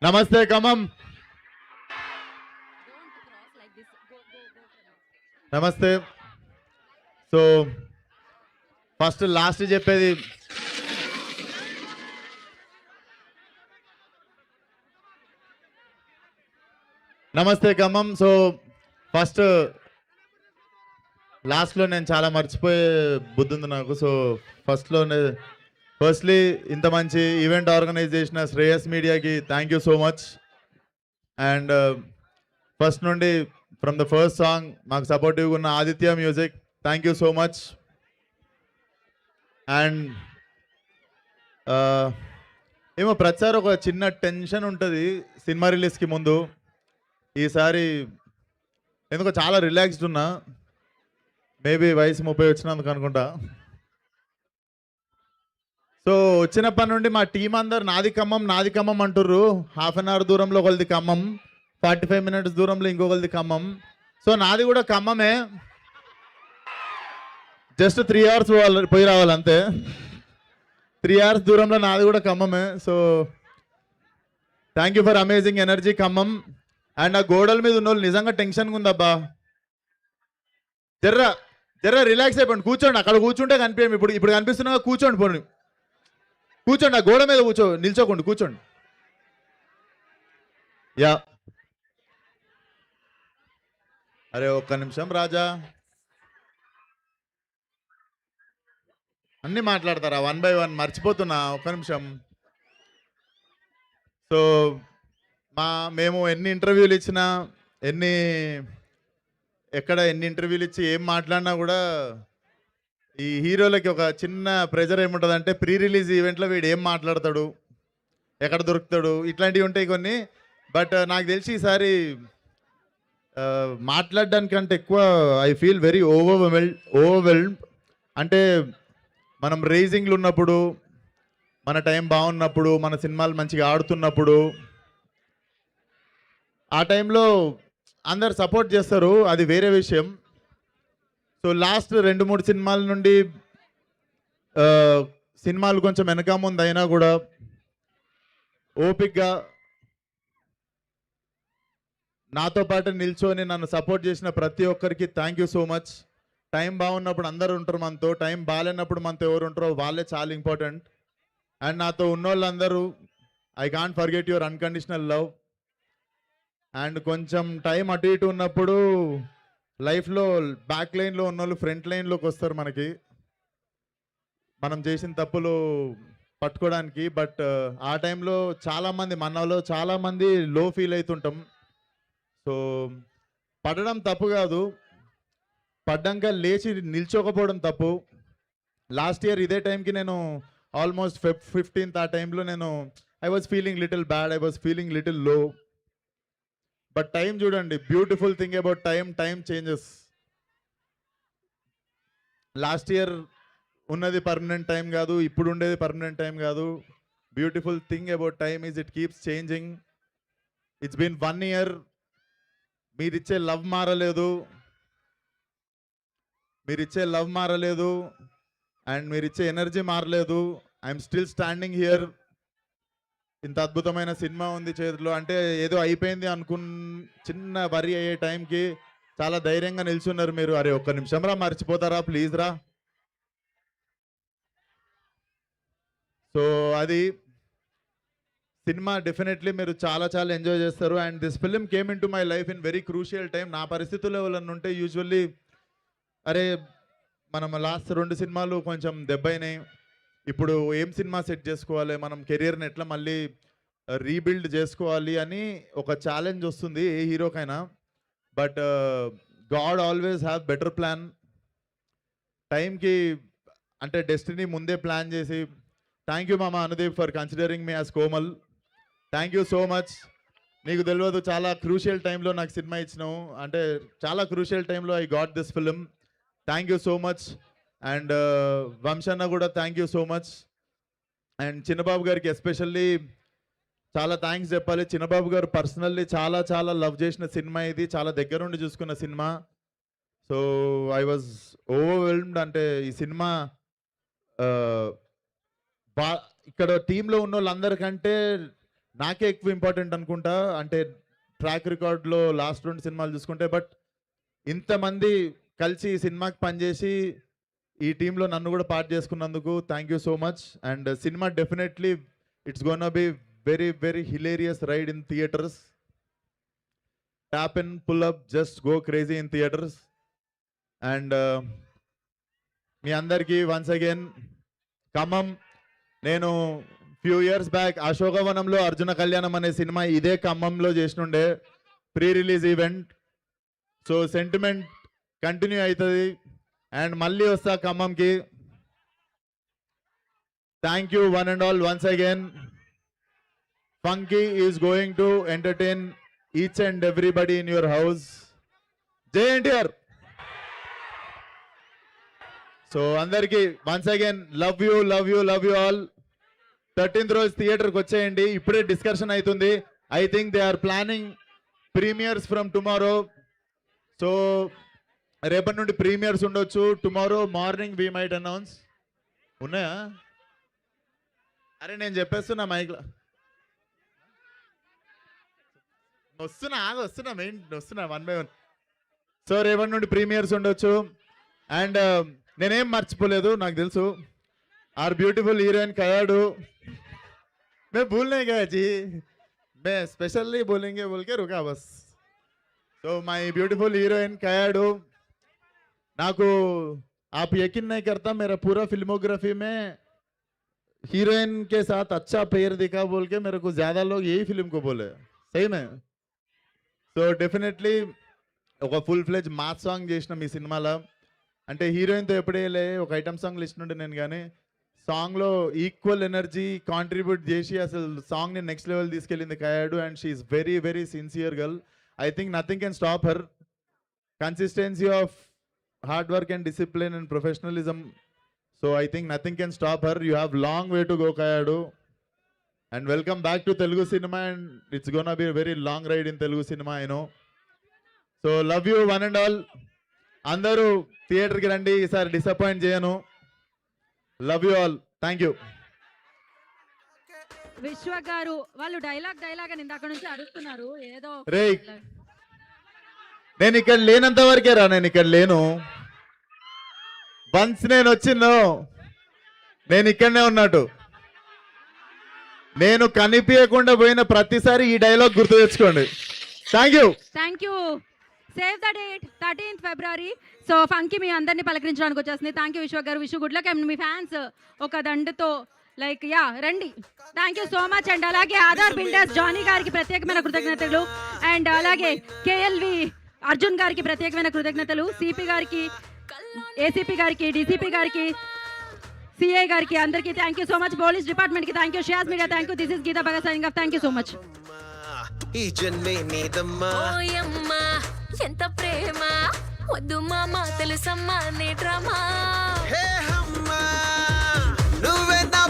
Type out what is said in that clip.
నమస్తే ఖమ్మం. నమస్తే. So first last చెప్పేది నమస్తే ఖమ్మం. సో ఫస్ట్ లాస్ట్లో నేను చాలా మర్చిపోయే బుద్ధి ఉంది నాకు. సో ఫస్ట్లీ ఇంత మంచి ఈవెంట్ ఆర్గనైజ్ చేసిన శ్రేయస్ మీడియాకి thank you so much. And first నుండి ఫ్రమ్ ద ఫస్ట్ సాంగ్ మాకు సపోర్టివ్గా ఉన్న Aditya music thank you so much. And ఏమో ప్రతిసారి ఒక చిన్న టెన్షన్ ఉంటుంది సినిమా రిలీజ్కి ముందు. ఈసారి ఎందుకో చాలా రిలాక్స్డ్ ఉన్నా. మేబీ వయసు 30 వచ్చినందుకు అనుకుంటా. సో వచ్చినప్పటి నుండి మా టీం అందరు నాది ఖమ్మం అంటుర్రు. హాఫ్ అన్ అవర్ దూరంలో ఒకరిది ఖమ్మం, 45 మినిట్స్ దూరంలో ఇంకొకరిది ఖమ్మం. సో నాది కూడా ఖమ్మమే, జస్ట్ 3 అవర్స్ పోయి రావాలి అంతే. 3 అవర్స్ దూరంలో నాది కూడా ఖమ్మమే. So thank you for amazing energy Khammam. And ఆ గోడల మీద ఉన్న వాళ్ళు నిజంగా టెన్షన్గా ఉందబ్బా. జర్ర రిలాక్స్ అయిపోండి, కూర్చోండి. అక్కడ కూర్చుంటే కనిపించండి. ఇప్పుడు కనిపిస్తున్నా కూర్చోండి. పోనీ కూర్చోండి, ఆ గోడ మీద నిల్చోకండి, కూర్చోండి. యా అరే ఒక్క నిమిషం రాజా, అన్నీ మాట్లాడతారా 1 by 1? మర్చిపోతున్నా, ఒక్క నిమిషం. సో మేము ఎన్ని ఇంటర్వ్యూలు ఇచ్చినా, ఎన్ని ఇంటర్వ్యూలు ఇచ్చి ఏం మాట్లాడినా కూడా ఈ హీరోలకి ఒక చిన్న ప్రెజర్ ఏముంటుందంటే ప్రీ రిలీజ్ ఈవెంట్లో వీడు ఏం మాట్లాడతాడు, ఎక్కడ దొరుకుతాడు, ఇట్లాంటివి ఉంటాయి కొన్ని. బట్ నాకు తెలిసి ఈసారి మాట్లాడడానికంటే ఎక్కువ ఐ ఫీల్ వెరీ ఓవర్వెల్డ్. అంటే మనం రేజింగ్లు ఉన్నప్పుడు, మన టైం బాగున్నప్పుడు, మన సినిమాలు మంచిగా ఆడుతున్నప్పుడు, ఆ టైంలో అందరు సపోర్ట్ చేస్తారు, అది వేరే విషయం. సో లాస్ట్ 2-3 సినిమాల నుండి సినిమాలు కొంచెం వెనక ముందు అయినా కూడా ఓపిక్గా నాతో పాటు నిల్చొని నన్ను సపోర్ట్ చేసిన ప్రతి ఒక్కరికి thank you so much. Time బాగున్నప్పుడు అందరు ఉంటారు మనతో, టైం బాగాలేనప్పుడు మనతో ఎవరు ఉంటారో వాళ్ళే చాలా ఇంపార్టెంట్. అండ్ నాతో ఉన్నోళ్ళందరూ I can't forget your unconditional love. And కొంచెం టైం అటు ఇటు ఉన్నప్పుడు లైఫ్లో బ్యాక్ లైన్లో ఉన్నోళ్ళు ఫ్రంట్ లైన్లోకి వస్తారు మనకి, మనం చేసిన తప్పులు పట్టుకోవడానికి. బట్ ఆ టైంలో చాలామంది మనలో చాలామంది లో ఫీల్ అవుతుంటాం. సో పడడం తప్పు కాదు, పడ్డాక లేచి నిల్చోకపోవడం తప్పు. లాస్ట్ ఇయర్ ఇదే టైంకి నేను ఆల్మోస్ట్ Feb 15th ఆ టైంలో నేను I was feeling little bad, I was feeling little low. But time చూడండి, beautiful thing about time changes. Last year ఉన్నది పర్మనెంట్ టైం కాదు, ఇప్పుడు ఉండేది పర్మనెంట్ టైం కాదు. Beautiful thing about time is it keeps changing. It's been 1 year. మీరిచ్చే love మారలేదు, and మీరిచ్చే energy మారలేదు. I'm still standing here. ఇంత అద్భుతమైన సినిమా ఉంది చేతిలో, అంటే ఏదో అయిపోయింది చిన్న వరి అయ్యే టైంకి చాలా ధైర్యంగా నిల్చున్నారు మీరు. అరే ఒక్క నిమిషం రా, మర్చిపోతారా ప్లీజ్ రా. సో అది సినిమా డెఫినెట్లీ మీరు చాలా చాలా ఎంజాయ్ చేస్తారు. And this film came in to my life in very crucial time. నా పరిస్థితుల్లో ఎవరన్నా ఉంటే యూజువల్లీ అరే మనం లాస్ట్ 2 సినిమాలు కొంచెం దెబ్బైనాయి, ఇప్పుడు ఏం సినిమా సెట్ చేసుకోవాలి, మనం కెరియర్ని ఎట్లా మళ్ళీ రీబిల్డ్ చేసుకోవాలి అని ఒక ఛాలెంజ్ వస్తుంది ఏ హీరోకైనా. But God always have better plan. టైంకి అంటే డెస్టినీ ముందే ప్లాన్ చేసి థ్యాంక్ యూ మామ Anudeep for considering me as Komal. Thank you so much. నీకు తెలియదు చాలా క్రూషియల్ టైంలో నాకు సినిమా ఇచ్చినావు, అంటే చాలా క్రూషియల్ టైంలో I got this film. Thank you so much. And వంశన్న కూడా thank you so much. And Chinnababu గారికి ఎస్పెషల్లీ చాలా థ్యాంక్స్ చెప్పాలి. చిన్నబాబు గారు పర్సనల్లీ చాలా చాలా లవ్ చేసిన సినిమా ఇది, చాలా దగ్గర నుండి చూసుకున్న cinema. So I was overwhelmed. అంటే ఈ సినిమా ఇక్కడ టీంలో ఉన్న వాళ్ళందరికంటే నాకే ఎక్కువ ఇంపార్టెంట్ అనుకుంటా. అంటే ట్రాక్ రికార్డ్లో లాస్ట్ 2 సినిమాలు చూసుకుంటే. బట్ ఇంతమంది కలిసి ఈ సినిమాకి పనిచేసి ఈ టీంలో నన్ను కూడా పార్ట్ చేసుకున్నందుకు thank you so much. And cinema definitely it's gonna be very very hilarious ride in theatres. Tap and pull up, just go crazy in theatres. And మీ అందరికీ వన్స్ అగైన్ ఖమ్మం, నేను ఫ్యూ ఇయర్స్ బ్యాక్ అశోకవనంలో అర్జున కళ్యాణం అనే cinema ఇదే ఖమ్మంలో చేసినుండే pre release event. So sentiment continue అవుతుంది and మళ్ళీ వస్తా ఖమ్మంకి. Thank you one and all once again. Funky is going to entertain each and everybody in your house. జై ఎన్టీఆర్. సో అందరికీ once again love you love you love you all. 13th రోజు థియేటర్కి వచ్చేయండి. ఇప్పుడే డిస్కషన్ అవుతుంది. I think they are planning premieres from tomorrow. So రేపటి నుండి premieres ఉండొచ్చు. Tomorrow morning we might announce. ఉన్నాయా? అరే నేను చెప్పేస్తున్నా మైక్లో. వస్తున్నా మెయిన్ వస్తున్నా 1 by 1. సో రేపటి నుండి ప్రీమియర్స్ ఉండొచ్చు. అండ్ నేనేం మర్చిపోలేదు, నాకు తెలుసు आर ब्यूटीफुल हीरोइन कयाडू. मैं भूल नहीं गया जी, मैं स्पेशली बोलेंगे बोल के रुका बस. तो माय ब्यूटीफुल हीरोइन कयाडू. नाकू आप यकीन नहीं करता, मेरा पूरा फिल्मोग्राफी में हीरोइन के साथ अच्छा पेयर दिखा बोल के मेरे को ज्यादा लोग यही फिल्म को बोले. सही में. సో డెఫినెట్లీ ఒక ఫుల్ ఫ్లెజ్ మాస్ సాంగ్ చేసిన మీ సినిమాలో. అంటే హీరోయిన్తో ఎప్పుడే ఒక ఐటమ్ సాంగ్ లిస్ట్ నుండి నేను, కానీ సాంగ్లో ఈక్వల్ ఎనర్జీ కాంట్రిబ్యూట్ చేసి అసలు సాంగ్ని నెక్స్ట్ లెవెల్ తీసుకెళ్ళింది Kayadu. And she is very very sincere girl. I think nothing can stop her. Consistency of hard work and discipline and professionalism. So I think nothing can stop her. You have long way to go Kayadu. And welcome back to Telugu cinema, and it's gonna be a very long ride in Telugu cinema, I know. So love you one and all. Andaru theater ki randi, isari disappoint cheyanu. Love you all. Thank you. విశ్వ గారు వాళ్ళు dialogue అని ఇందాక నుంచి అడుగుతున్నారు ఏదో. రే నేను ఇక్కడ లేనంత వరకే రా, నేను ఇక్కడ లేను. వన్స్ నేను వచ్చిందో నేను ఇక్కడనే ఉన్నట్టు. నేను కనిపించకుండా పోయిన ప్రతిసారి ఈ డైలాగ్ గుర్తు తెచ్చుకోండి. Thank you. Save the date 13th February. So Funky మీ అందరినీ పలకరించడానికి వచ్చేస్తుంది. థ్యాంక్ యూ విశ్వ గారు. Vishwa good luck. అండ్ మీ ఫ్యాన్స్ ఒక దండతో లైక్ యా రండి. Thank you so much. And అలాగే ఆధార్ బిల్డర్స్ జానీ గారికి ప్రత్యేకమైన కృతజ్ఞతలు. అండ్ అలాగే కేఎల్వి అర్జున్ గారికి ప్రత్యేకమైన కృతజ్ఞతలు. సిపి గారికి, ఏసీపీ గారికి, డీసీపీ గారికి, సిఐ గారికి, అందరికీ thank you so much. Police department కి thank you. Shiyaz media thank you. This is Geetha Bhagat signing off. Thank you so much. ఈ జన్మే నీదమ్మా. ఓయమ్మా ఎంత ప్రేమ వద్దు మామ తెలుసమ్మా నీ డ్రామా. హే అమ్మా నువ్వే నా